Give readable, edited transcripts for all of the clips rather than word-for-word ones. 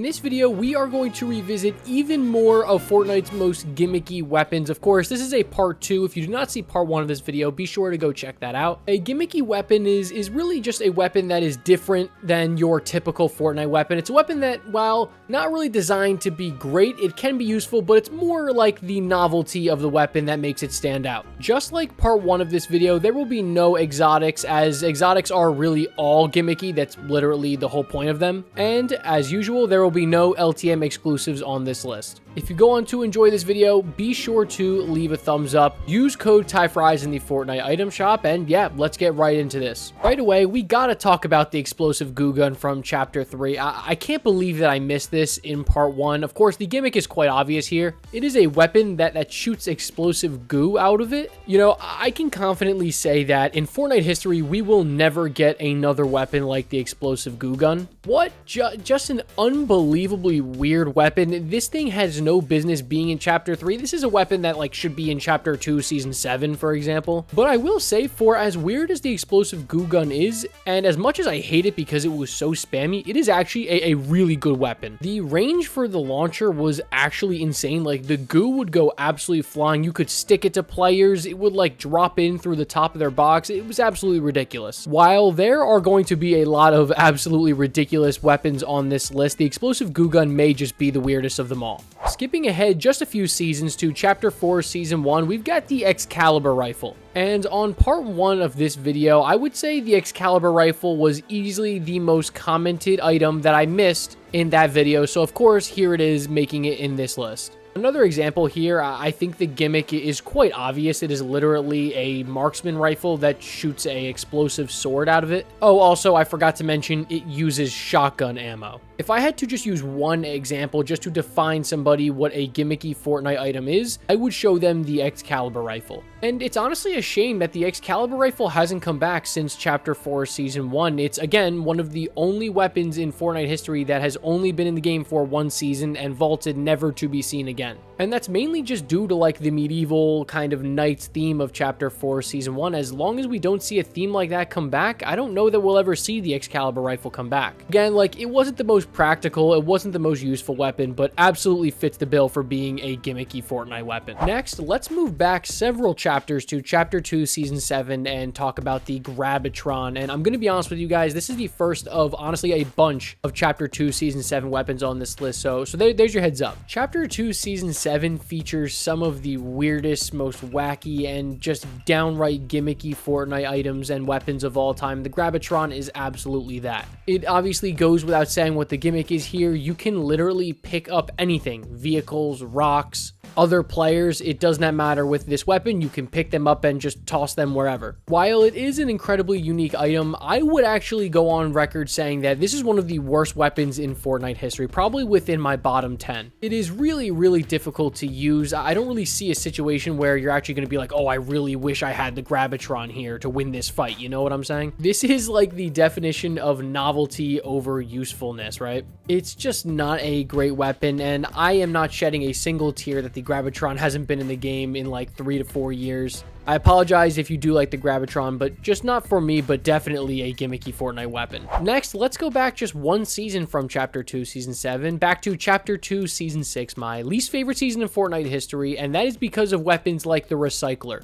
In this video, we are going to revisit even more of Fortnite's most gimmicky weapons. Of course, this is a part 2. If you do not see part 1 of this video, be sure to go check that out. A gimmicky weapon is really just a weapon that is different than your typical Fortnite weapon. It's a weapon that, while not really designed to be great, it can be useful, but it's more like the novelty of the weapon that makes it stand out. Just like part 1 of this video, there will be no exotics, as exotics are really all gimmicky. That's literally the whole point of them. And as usual, there will be no LTM exclusives on this list. If you go on to enjoy this video, be sure to leave a thumbs up, use code TYFRYZ in the Fortnite item shop, and yeah, let's get right into this. Right away, we gotta talk about the explosive goo gun from chapter 3. I can't believe that I missed this in part 1. Of course, the gimmick is quite obvious here. It is a weapon that shoots explosive goo out of it. You know, I can confidently say that in Fortnite history, we will never get another weapon like the explosive goo gun. What? Just an unbelievably weird weapon. This thing has no business being in chapter 3. This is a weapon that should be in chapter 2 season 7, for example. But I will say, for as weird as the explosive goo gun is, and as much as I hate it because it was so spammy, it is actually a really good weapon. The range for the launcher was actually insane. The goo would go absolutely flying. You could stick it to players. It would drop in through the top of their box. It was absolutely ridiculous. While there are going to be a lot of absolutely ridiculous weapons on this list, the explosive goo gun may just be the weirdest of them all. Skipping ahead just a few seasons to chapter 4 season 1, we've got the Xcalibur rifle. And on part 1 of this video, I would say the Xcalibur rifle was easily the most commented item that I missed in that video. So of course, here it is, making it in this list. Another example here, I think the gimmick is quite obvious. It is literally a marksman rifle that shoots a explosive sword out of it. Oh, also, I forgot to mention, it uses shotgun ammo. If I had to just use one example just to define somebody what a gimmicky Fortnite item is, I would show them the Xcalibur rifle. And it's honestly a shame that the Xcalibur rifle hasn't come back since chapter 4 season 1. It's, again, one of the only weapons in Fortnite history that has only been in the game for 1 season and vaulted never to be seen again. And that's mainly just due to the medieval kind of knights theme of chapter 4 season 1. As long as we don't see a theme like that come back, I don't know that we'll ever see the Xcalibur rifle come back. Again, it wasn't the most practical, it wasn't the most useful weapon, but absolutely fits the bill for being a gimmicky Fortnite weapon. Next, let's move back several chapters to chapter 2 season 7 and talk about the Grab-itron. And I'm going to be honest with you guys, this is the first of honestly a bunch of chapter 2 season 7 weapons on this list, so there's your heads up. Chapter 2 season 7 features some of the weirdest, most wacky, and just downright gimmicky Fortnite items and weapons of all time. The Grab-itron is absolutely that. It obviously goes without saying what the gimmick is here. You can literally pick up anything, vehicles, rocks, other players. It does not matter with this weapon. You can pick them up and just toss them wherever. While it is an incredibly unique item, I would actually go on record saying that this is one of the worst weapons in Fortnite history, probably within my bottom 10. It is really, really difficult to use. I don't really see a situation where you're actually going to be like, oh, I really wish I had the Grab-itron here to win this fight. You know what I'm saying? This is the definition of novelty over usefulness, right? It's just not a great weapon, and I am not shedding a single tear that the Grab-itron hasn't been in the game in 3 to 4 years. I apologize if you do like the Grab-itron, but just not for me, but definitely a gimmicky Fortnite weapon. Next, let's go back just 1 season from chapter 2 season 7 back to chapter 2 season 6, my least favorite season in Fortnite history, and that is because of weapons like the recycler.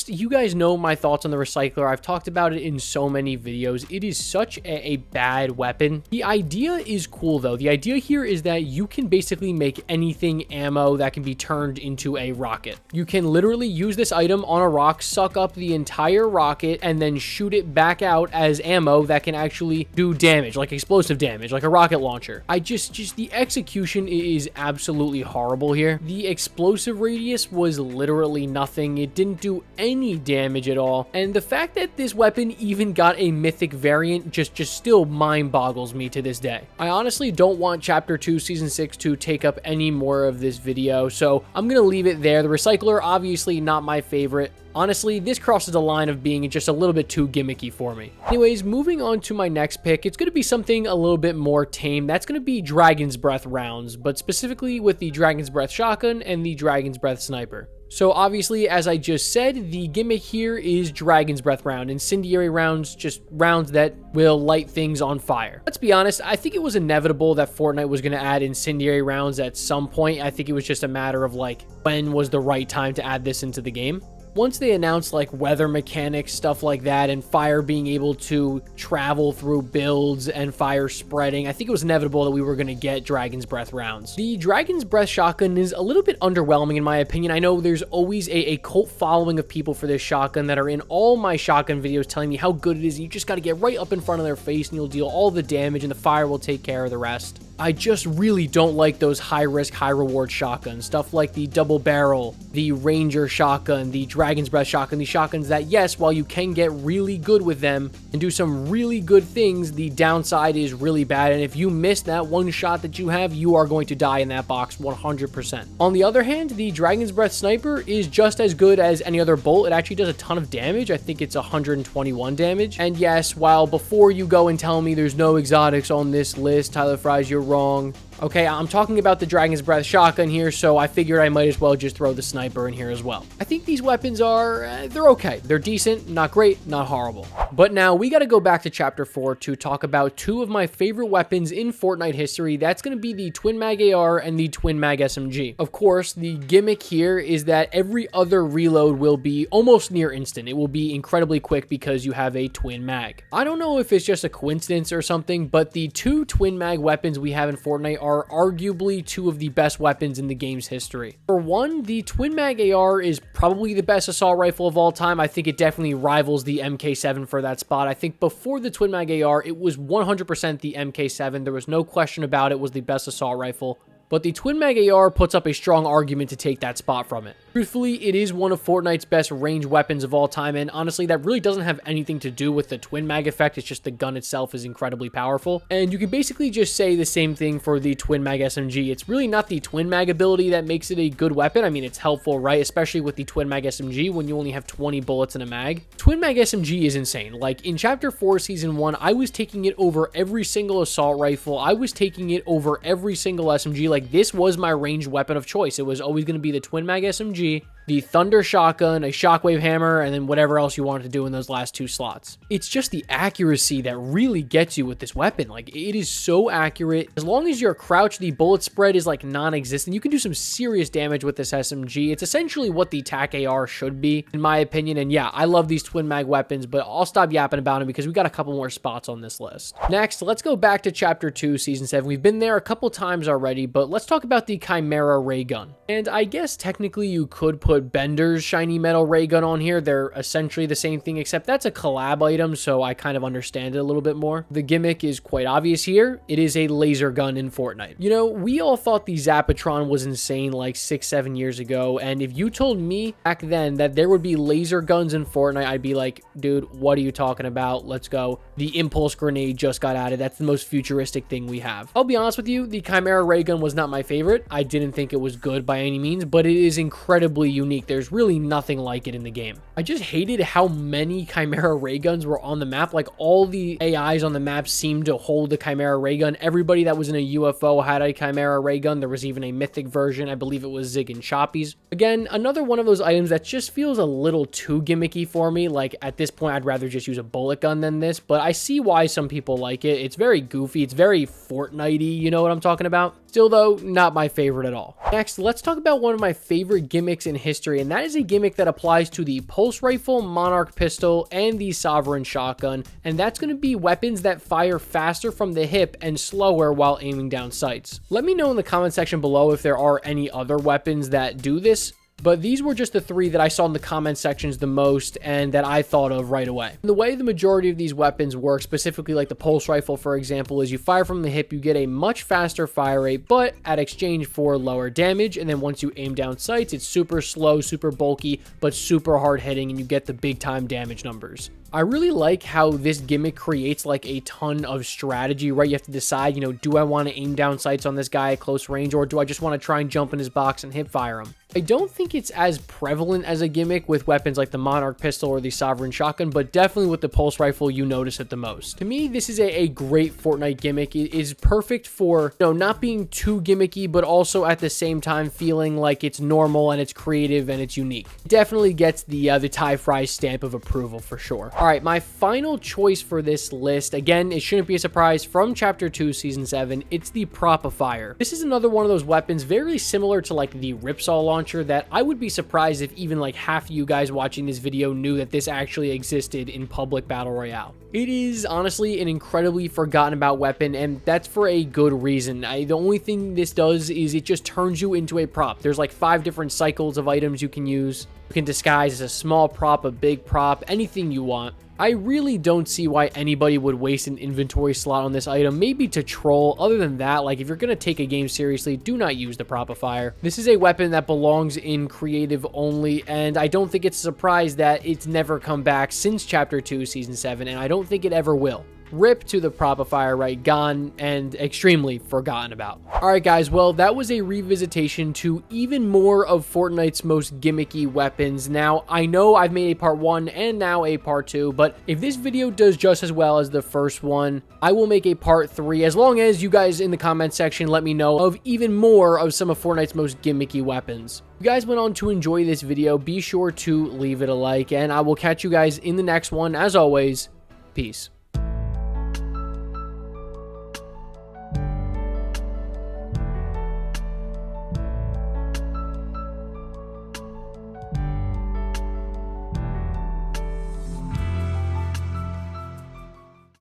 You guys know my thoughts on the recycler. I've talked about it in so many videos. It is such a bad weapon. The idea is cool though. The idea here is that you can basically make anything ammo that can be turned into a rocket. You can literally use this item on a rock, suck up the entire rocket, and then shoot it back out as ammo that can actually do damage, like explosive damage, like a rocket launcher. The execution is absolutely horrible here. The explosive radius was literally nothing. It didn't do any damage at all. And the fact that this weapon even got a mythic variant just still mind boggles me to this day. I honestly don't want chapter 2 season 6 to take up any more of this video, so I'm gonna leave it there. The recycler, obviously not my favorite. Honestly, this crosses the line of being just a little bit too gimmicky for me. Anyways, moving on to my next pick, it's going to be something a little bit more tame. That's going to be Dragon's Breath rounds, but specifically with the Dragon's Breath shotgun and the Dragon's Breath sniper. So obviously, as I just said, the gimmick here is Dragon's Breath round. Incendiary rounds, just rounds that will light things on fire. Let's be honest, I think it was inevitable that Fortnite was going to add incendiary rounds at some point. I think it was just a matter of like, when was the right time to add this into the game. Once they announced like weather mechanics, stuff like that, and fire being able to travel through builds and fire spreading, I think it was inevitable that we were going to get Dragon's Breath rounds. The Dragon's Breath shotgun is a little bit underwhelming in my opinion. I know there's always a cult following of people for this shotgun that are in all my shotgun videos telling me how good it is. You just got to get right up in front of their face and you'll deal all the damage and the fire will take care of the rest. I just really don't like those high-risk, high-reward shotguns. Stuff like the double barrel, the Ranger shotgun, the Dragon's Breath shotgun. These shotguns that, yes, while you can get really good with them and do some really good things, the downside is really bad. And if you miss that one shot that you have, you are going to die in that box 100%. On the other hand, the Dragon's Breath sniper is just as good as any other bolt. It actually does a ton of damage. I think it's 121 damage. And yes, while before you go and tell me there's no exotics on this list, TYFRYZ, you're wrong. Okay, I'm talking about the Dragon's Breath shotgun here, so I figured I might as well just throw the sniper in here as well. I think these weapons are, they're okay. They're decent, not great, not horrible. But now we got to go back to Chapter 4 to talk about two of my favorite weapons in Fortnite history. That's going to be the Twin Mag AR and the Twin Mag SMG. Of course, the gimmick here is that every other reload will be almost near instant. It will be incredibly quick because you have a Twin Mag. I don't know if it's just a coincidence or something, but the two Twin Mag weapons we have in Fortnite are arguably two of the best weapons in the game's history. For one, the Twin Mag AR is probably the best assault rifle of all time. I think it definitely rivals the MK7 for that spot. I think before the Twin Mag AR, it was 100% the MK7. There was no question about it was the best assault rifle. But the Twin Mag AR puts up a strong argument to take that spot from it. Truthfully, it is one of Fortnite's best range weapons of all time, and honestly, that really doesn't have anything to do with the Twin Mag effect. It's just the gun itself is incredibly powerful. And you can basically just say the same thing for the Twin Mag SMG. It's really not the Twin Mag ability that makes it a good weapon. I mean, it's helpful, right? Especially with the Twin Mag SMG when you only have 20 bullets in a mag. Twin Mag SMG is insane. Like, in Chapter 4, Season 1, I was taking it over every single assault rifle. I was taking it over every single SMG. Like, this was my ranged weapon of choice. It was always going to be the Twin Mag SMG, the Thunder shotgun, a shockwave hammer, and then whatever else you wanted to do in those last two slots. It's just the accuracy that really gets you with this weapon. Like, it is so accurate. As long as you're crouched, the bullet spread is like non-existent. You can do some serious damage with this SMG. It's essentially what the TAC AR should be, in my opinion. And yeah, I love these Twin Mag weapons, but I'll stop yapping about them because we got a couple more spots on this list. Next, let's go back to Chapter 2, Season 7. We've been there a couple times already, but let's talk about the Chimera ray gun. And I guess technically you could put Bender's shiny metal ray gun on here. They're essentially the same thing, except that's a collab item, so I kind of understand it a little bit more. The gimmick is quite obvious here. It is a laser gun in Fortnite. You know, we all thought the Grab-itron was insane like 6-7 years ago, and if you told me back then that there would be laser guns in Fortnite, I'd be like, dude, what are you talking about? Let's go. The impulse grenade just got added. That's the most futuristic thing we have. I'll be honest with you, the Chimera ray gun was not my favorite. I didn't think it was good by any means, but it is incredibly unique. There's really nothing like it in the game. I just hated how many Chimera ray guns were on the map. Like, all the AIs on the map seemed to hold the Chimera ray gun. Everybody that was in a UFO had a Chimera ray gun. There was even a mythic version. I believe it was Zig and Choppy's. Again, another one of those items that just feels a little too gimmicky for me. Like, at this point, I'd rather just use a bullet gun than this, but I see why some people like it. It's very goofy. It's very Fortnite-y, you know what I'm talking about? Still, though, not my favorite at all. Next, let's talk about one of my favorite gimmicks in history, and that is a gimmick that applies to the Pulse Rifle, Monarch Pistol, and the Sovereign Shotgun, and that's going to be weapons that fire faster from the hip and slower while aiming down sights. Let me know in the comment section below if there are any other weapons that do this. But these were just the three that I saw in the comment sections the most and that I thought of right away. And the way the majority of these weapons work, specifically like the Pulse Rifle, for example, is you fire from the hip, you get a much faster fire rate, but at exchange for lower damage. And then once you aim down sights, it's super slow, super bulky, but super hard hitting, and you get the big time damage numbers. I really like how this gimmick creates like a ton of strategy, right? You have to decide, you know, do I want to aim down sights on this guy at close range, or do I just want to try and jump in his box and hip fire him? I don't think it's as prevalent as a gimmick with weapons like the Monarch pistol or the Sovereign shotgun, but definitely with the pulse rifle, you notice it the most. To me, this is a great Fortnite gimmick. It is perfect for, not being too gimmicky, but also at the same time feeling like it's normal and it's creative and it's unique. Definitely gets the TYFRYZ stamp of approval for sure. All right, my final choice for this list, again, it shouldn't be a surprise, from Chapter 2, Season 7, it's the Prop-ifier. This is another one of those weapons very similar to like the Ripsaw launcher that I would be surprised if even like half of you guys watching this video knew that this actually existed in public battle royale. It is honestly an incredibly forgotten about weapon, and that's for a good reason. The only thing this does is it just turns you into a prop. There's like 5 different cycles of items you can use. You can disguise as a small prop, a big prop, anything you want. I really don't see why anybody would waste an inventory slot on this item, maybe to troll. Other than that, like if you're going to take a game seriously, do not use the Prop-ifier. This is a weapon that belongs in creative only, and I don't think it's a surprise that it's never come back since Chapter 2, Season 7, and I don't think it ever will. Rip to the Prop-ifier, right? Gone and extremely forgotten about. All right, guys. Well, that was a revisitation to even more of Fortnite's most gimmicky weapons. Now, I know I've made a part 1 and now a part 2, but if this video does just as well as the first one, I will make a part 3, as long as you guys in the comment section let me know of even more of some of Fortnite's most gimmicky weapons. If you guys went on to enjoy this video, be sure to leave it a like, and I will catch you guys in the next one. As always, peace.